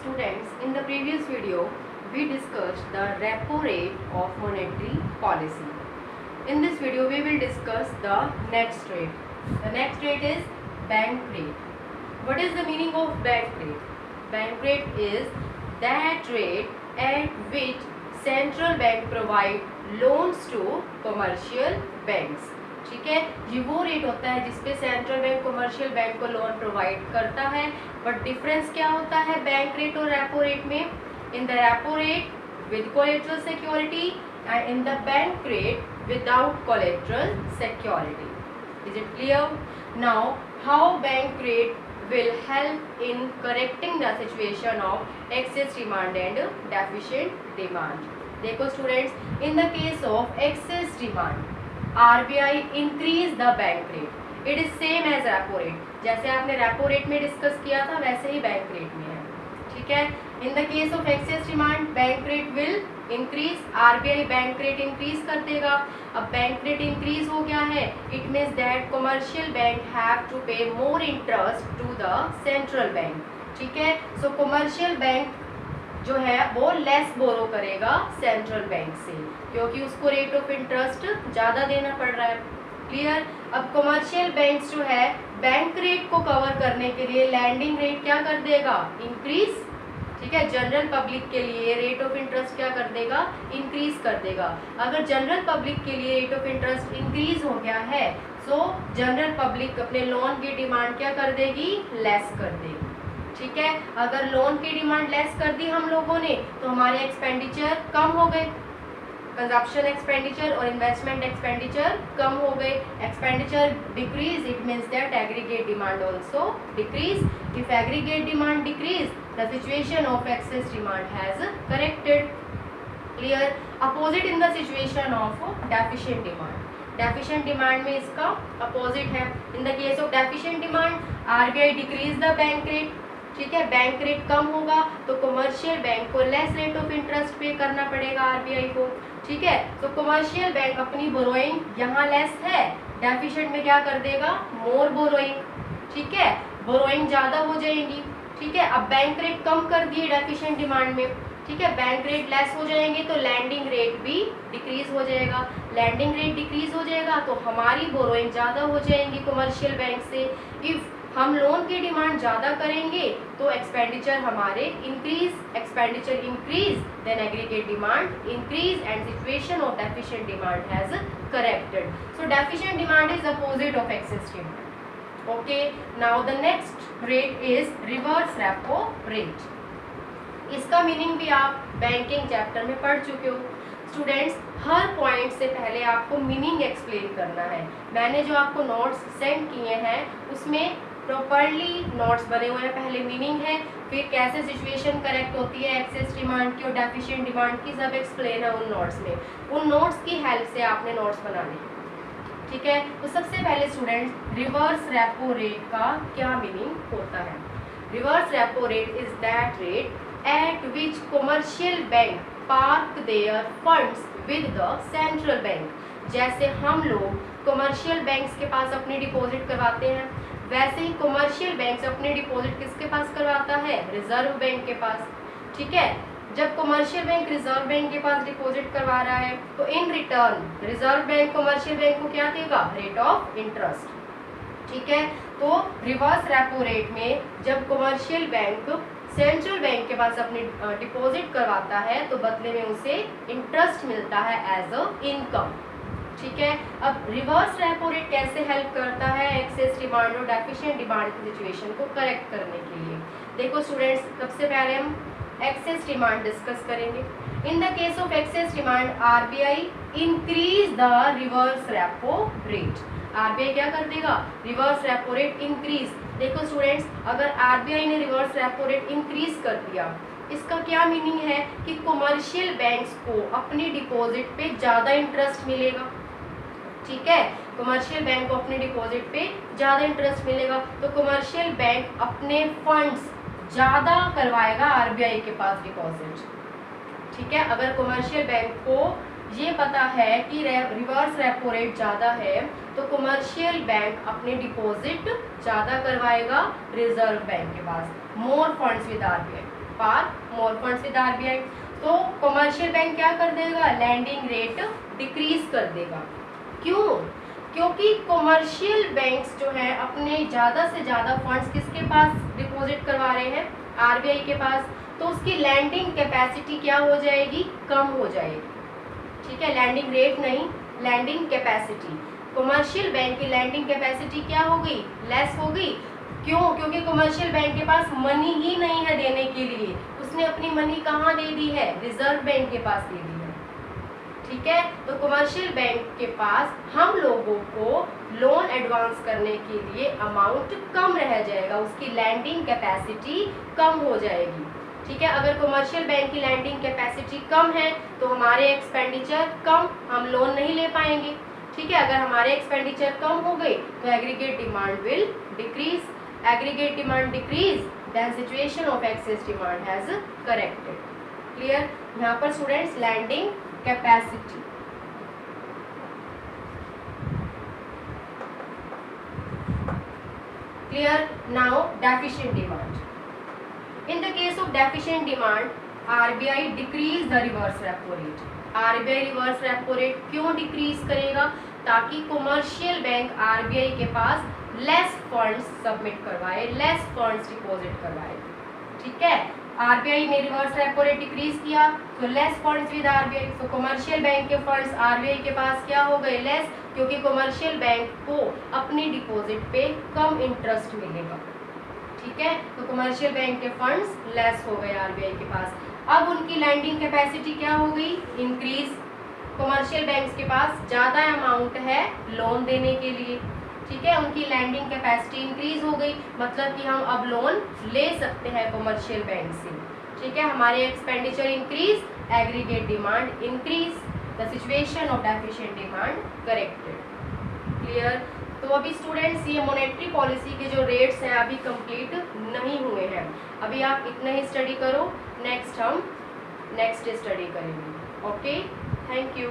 Students, in the previous video, we discussed the repo rate of monetary policy. In this video, we will discuss the next rate. The next rate is bank rate. What is the meaning of bank rate? Bank rate is that rate at which central bank provide loans to commercial banks. ठीक है, ये वो rate होता है जिसपे central bank commercial bank को loan provide करता है. बट डिफरेंस क्या होता है बैंक रेट और रेपो रेट में? In the repo rate with collateral security and in the bank rate without collateral security. Is it clear? Now how bank rate will help in correcting the situation of excess demand and deficient demand. देखो students, in the case of excess demand, RBI increase the bank rate. It is same as repo rate. जैसे आपने repo rate में discuss किया था वैसे ही bank rate में है. ठीक है. In the case of excess demand, bank rate will increase. RBI bank rate increase कर देगा. अब बैंक रेट इंक्रीज हो गया है, it means that commercial bank have to pay more interest to the central bank. ठीक है. सो commercial bank जो है वो लेस बोरो करेगा सेंट्रल बैंक से, क्योंकि उसको रेट ऑफ इंटरेस्ट ज़्यादा देना पड़ रहा है. क्लियर? अब कमर्शियल बैंक्स जो है बैंक रेट को कवर करने के लिए लैंडिंग रेट क्या कर देगा? इंक्रीज. ठीक है. जनरल पब्लिक के लिए रेट ऑफ इंटरेस्ट क्या कर देगा? इंक्रीज कर देगा. अगर जनरल पब्लिक के लिए रेट ऑफ इंटरेस्ट इंक्रीज हो गया है, सो जनरल पब्लिक अपने लोन की डिमांड क्या कर देगी? लेस कर देगी. ठीक है. अगर लोन की डिमांड लेस कर दी हम लोगों ने तो हमारे एक्सपेंडिचर कम हो गए. कंजप्शन एक्सपेंडिचर और इन्वेस्टमेंट एक्सपेंडिचर कम हो गए. Expenditure decrease, it means that aggregate demand also decrease. If aggregate demand decrease, the situation of excess demand has corrected. Clear? Opposite in the situation of deficient demand. Deficient demand में इसका opposite है. In the case of deficient demand, RBI decrease the bank rate. ठीक है. Bank rate कम होगा तो commercial bank को less rate of interest पे करना पड़ेगा RBI को. ठीक है. तो कमर्शियल बैंक अपनी बोरोइंग यहाँ लेस है, डेफिशिएंट में क्या कर देगा? मोर बोरोइंग. ठीक है. बोरोइंग ज़्यादा हो जाएंगी. ठीक है. अब बैंक रेट कम कर दिए डेफिशिएंट डिमांड में. ठीक है. बैंक रेट लेस हो जाएंगे तो लैंडिंग रेट भी डिक्रीज हो जाएगा. लैंडिंग रेट डिक्रीज हो जाएगा तो हमारी बोरोइंग ज़्यादा हो जाएंगी कमर्शियल बैंक से. इफ़ हम लोन की डिमांड ज़्यादा करेंगे तो एक्सपेंडिचर हमारे increase. Expenditure increase, then aggregate demand increase and situation of deficient demand has corrected. So deficient demand is opposite of excess demand. Okay, now the next rate is reverse repo rate. इसका meaning भी आप banking chapter में पढ़ चुके हो. Students, हर point से पहले आपको मीनिंग एक्सप्लेन करना है. मैंने जो आपको नोट्स सेंड किए हैं उसमें प्रॉपरली नोट्स बने हुए हैं. पहले मीनिंग है, फिर कैसे सिचुएशन करेक्ट होती है एक्सेस डिमांड की और डेफिशिएंट डिमांड की, सब एक्सप्लेन है उन नोट्स में. उन नोट्स की हेल्प से आपने नोट्स बनाने हैं. ठीक है. तो सबसे पहले स्टूडेंट्स, रिवर्स रेपो रेट का क्या मीनिंग होता है? Reverse repo rate is that rate at which commercial bank park there funds with the central bank. जैसे हम लोग कमर्शियल बैंक्स के पास अपनी डिपॉजिट करवाते हैं, वैसे ही कमर्शियल बैंक्स अपनी डिपॉजिट किसके पास करवाता है? रिजर्व बैंक के पास. ठीक है. जब कमर्शियल बैंक रिजर्व बैंक के पास डिपॉजिट करवा रहा है तो in return reserve bank commercial bank को क्या देगा? Rate of interest. ठीक है. तो रिवर्स रेपो रेट में जब कमर्शियल बैंक सेंट्रल बैंक के पास अपनी डिपॉजिट करवाता है तो बदले में उसे इंटरेस्ट मिलता है एज अ इनकम. ठीक है. अब रिवर्स रेपो रेट कैसे हेल्प करता है एक्सेस डिमांड और डेफिशिएंट डिमांड की सिचुएशन को करेक्ट करने के लिए? देखो स्टूडेंट्स, सबसे पहले हम एक्सेस डिमांड डिस्कस करेंगे. In the case of excess demand, RBI increase the reverse repo rate. RBI क्या कर देगा? Reverse repo rate increase. देखो स्टूडेंट्स, अगर RBI ने रिवर्स रेपो रेट इंक्रीज कर दिया, इसका क्या मीनिंग है कि कमर्शियल बैंक्स को अपनी डिपॉजिट पे ज़्यादा इंटरेस्ट मिलेगा. ठीक है. कमर्शियल बैंक को अपनी डिपॉजिट पे ज़्यादा इंटरेस्ट मिलेगा तो कमर्शियल बैंक अपने फंड्स ज़्यादा करवाएगा RBI के पास डिपॉजिट. ठीक है. अगर कमर्शियल बैंक को ये पता है कि रिवर्स रेपो रेट ज़्यादा है तो कमर्शियल बैंक अपने डिपॉजिट ज़्यादा करवाएगा रिजर्व बैंक के पास. More funds with RBI. par more funds with RBI. तो कमर्शियल बैंक क्या कर देगा, लैंडिंग रेट डिक्रीज कर देगा। क्यों? क्योंकि कमर्शियल बैंक्स जो है अपने ज़्यादा से ज़्यादा फंड्स किसके पास डिपॉजिट करवा रहे हैं, आरबीआई के पास, तो उसकी लैंडिंग कैपेसिटी क्या हो जाएगी, कम हो जाएगी। ठीक है, लैंडिंग रेट नहीं, लैंडिंग कैपेसिटी। कमर्शियल बैंक की लैंडिंग कैपेसिटी क्या हो गई, लेस हो गई। क्यों? क्योंकि कमर्शियल बैंक के पास मनी ही नहीं है देने के लिए, उसने अपनी मनी कहाँ दे दी है, रिजर्व बैंक के पास दे दी है। ठीक है, तो कमर्शियल बैंक के पास हम लोगों को लोन एडवांस करने के लिए अमाउंट कम रह जाएगा, उसकी लैंडिंग कैपेसिटी कम हो जाएगी। ठीक है, अगर कमर्शियल बैंक की लैंडिंग कैपेसिटी कम है तो हमारे एक्सपेंडिचर कम, हम लोन नहीं ले पाएंगे। ठीक है, अगर हमारे एक्सपेंडिचर कम हो गए तो aggregate demand will decrease, aggregate demand decrease, then situation of excess demand has corrected. Clear? यहाँ पर students lending capacity, clear? Now deficient demand. In the case of deficient demand, RBI decrease the reverse repo rate. RBI reverse repo rate क्यों decrease करेगा, ताकि commercial bank RBI के पास less funds submit करवाए, less funds deposit करवाए। ठीक है, RBI ने reverse repo rate decrease किया तो लेस फंड्स विद RBI, तो कमर्शियल बैंक के फंड्स RBI के पास क्या हो गए, लेस, क्योंकि कमर्शियल बैंक को अपनी डिपॉजिट पे कम इंटरेस्ट मिलेगा। ठीक है, तो कमर्शियल बैंक के फंड्स लेस हो गए आरबीआई के पास। अब उनकी लैंडिंग कैपेसिटी क्या हो गई, इंक्रीज। कमर्शियल बैंक्स के पास ज़्यादा अमाउंट है लोन देने के लिए। ठीक है, उनकी लैंडिंग कैपेसिटी इंक्रीज हो गई, मतलब कि हम अब लोन ले सकते हैं कमर्शियल बैंक से। ठीक है, हमारे expenditure increase, aggregate demand increase, the situation of deficient demand corrected. Clear? तो अभी स्टूडेंट्स ये मॉनेटरी पॉलिसी के जो रेट्स हैं अभी कंप्लीट नहीं हुए हैं, अभी आप इतना ही स्टडी करो, नेक्स्ट हम नेक्स्ट स्टडी करेंगे। Okay, thank you.